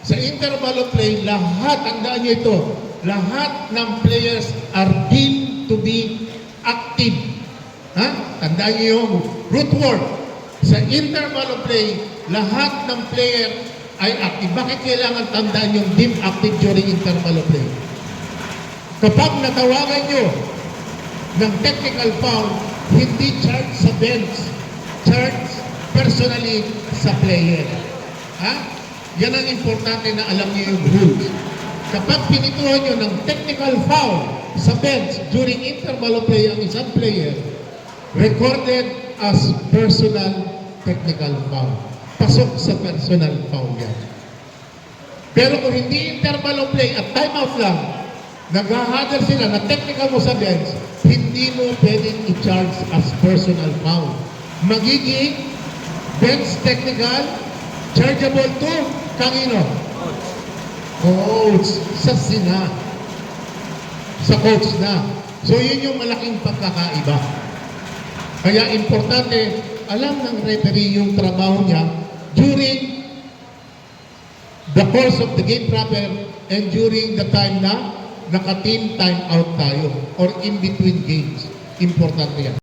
Sa interval of play, lahat, tandaan nyo ito, lahat ng players are deemed to be active. Ha? Tandaan nyo yung root word. Sa interval of play, lahat ng player ay active. Bakit kailangan tandaan yung deemed active during interval of play? Kapag natawagan nyo ng technical foul, hindi charge sa bench, charge personally sa player. Ha? Yan ang importante na alam niyo yung rules. Kapag pinituhan nyo ng technical foul sa bench during interval of play ang isang player, recorded as personal technical foul. Pasok sa personal foul yan. Pero kung hindi interval of play at timeout lang, nag-huddle sila na technical mo sa bench, hindi mo pwedeng i-charge as personal foul. Magiging bench technical, chargeable to kanino? Coach. Sa sina. Sa coach na. So yun yung malaking pagkakaiba. Kaya importante, alam ng referee yung trabaho niya during the course of the game proper and during the time na naka-team time out tayo or in between games. Importante yan.